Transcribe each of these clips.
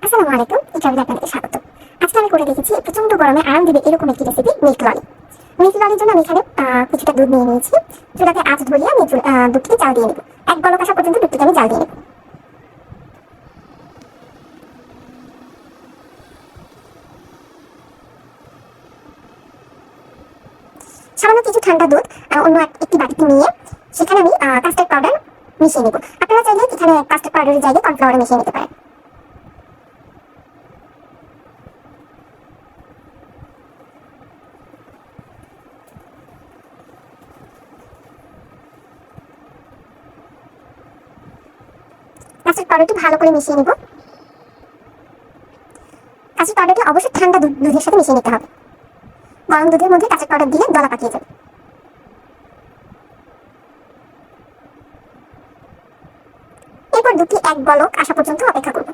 আসসালামু আলাইকুম, ইকরামে আপনাদেরকে স্বাগত। আজকে আমি করে দেখেছি প্রচন্ড গরমে আরাম দিবে এরকম একটি রেসিপি, মিল্ক ললি। মিল্ক ললির জন্য আমি এখানে কিছুটা দুধ নিয়ে নিয়েছি। চুলাতে আঁচ ধরিয়ে আমি দুধটিকে জাল দিয়ে নেব। এক বলক আসা পর্যন্ত দুধটিকে আমি জাল দিয়ে নেব। সামান্য কিছু ঠান্ডা দুধ অন্য একটি বাটিতে নিয়ে সেখানে আমি কাস্টার্ড পাউডার মিশিয়ে নেব। আপনারা চাইলে এখানে কাস্টার্ড পাউডারের জায়গায় কর্নফ্লাওয়ার মিশিয়ে নিতে পারেন। কাস্টার্ড পাউডারটি ভালো করে মিশিয়ে নেব। কাস্টার্ড পাউডারটি অবশ্যই ঠান্ডা দুধের সাথে মিশিয়ে নিতে হবে। গরম দুধের মধ্যে কাস্টার্ড পাউডার দিলে দলা পাকিয়ে যাবে। এরপর দুধটি এক বলক আসা পর্যন্ত অপেক্ষা করব।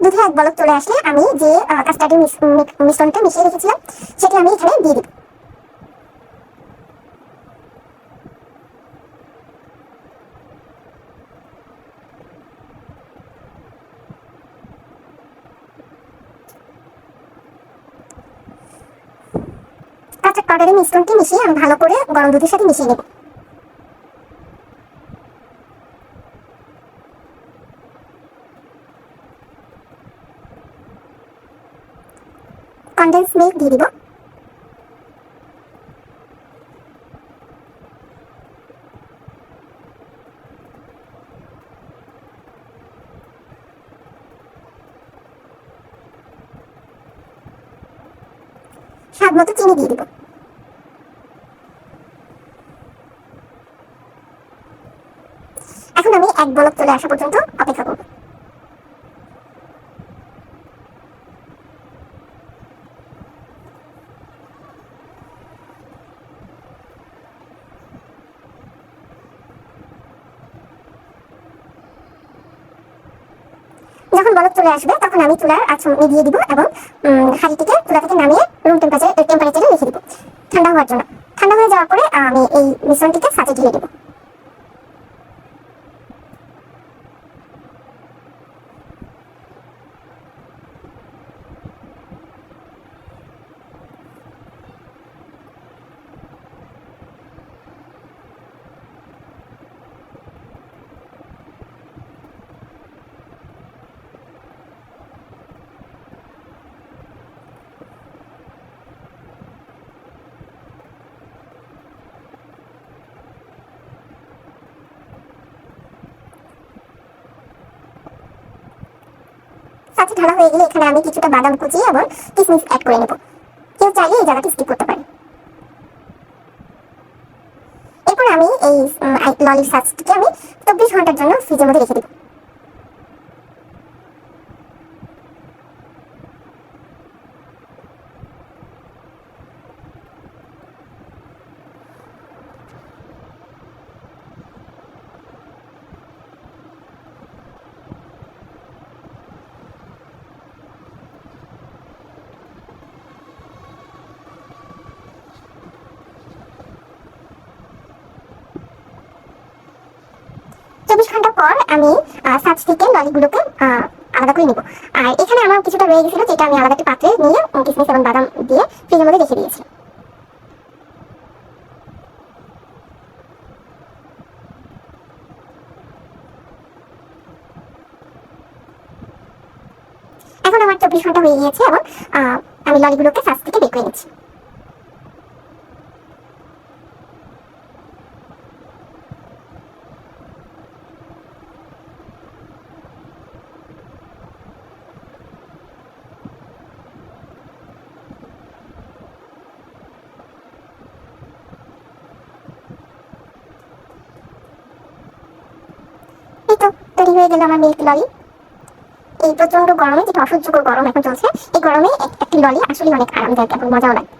দুধে এক বলক চলে আসলে আমি যে কাস্টার্ডের মিশ্রণটা মিশিয়ে রেখেছিলাম সেটি আমি এখানে দিয়ে দিব। কাস্টার্ড পাউডারের মিশ্রণটি মিশিয়ে আমি ভালো করে গরম দুধের সাথে মিশিয়ে নেব। কনডেন্স মিল্ক দিয়ে দিব। স্বাদ মতো চিনি দিয়ে দিব। এখন আমি এক বলক চলে আসা পর্যন্ত অপেক্ষা করব। যখন বলক চলে আসবে তখন আমি চুলার আঁচ নিভিয়ে দিব এবং হাঁড়িটিকে চুলা থেকে নামিয়ে রুম টেম্পারেচারে রেখে দিব ঠান্ডা হওয়ার জন্য। ঠান্ডা হয়ে যাওয়ার পরে আমি এই মিশ্রণটিকে সাথে ঢেলে দেব। সাথে ঢালা হয়ে গেলে এখানে আমি কিছুটা বাদাম কুচি এবং কিশমিশ অ্যাড করে নেব। কেউ চাইলে এই জায়গাটি স্কিপ করতে পারে। এরপর আমি এই ললির সাজটিকে আমি 24 ঘন্টার জন্য ফ্রিজের মধ্যে রেখে দেব। চব্বিশ ঘন্টা পর আমি সাজ থেকে ললিগুলোকে আলাদা করে নিব। আর এখানে আমার কিছুটা রয়ে গেছিল যেটা আমি আলাদা একটা পাত্রে নিয়ে কিশমিশ এবং বাদাম দিয়ে ফ্রিজের মধ্যে রেখে দিয়েছি। এখন আমার 24 ঘন্টা হয়ে গিয়েছে এবং আমি ললিগুলোকে সাজ থেকে বের করে নিচ্ছি। এই তো তৈরি হয়ে গেল আমার মিল্ক ললি। এই প্রচন্ড গরমে, যেটা অসহ্যকর গরম এখন চলছে, এই গরমে একটি ললি আসলে অনেক আরামদায়ক এবং মজাও লাগে।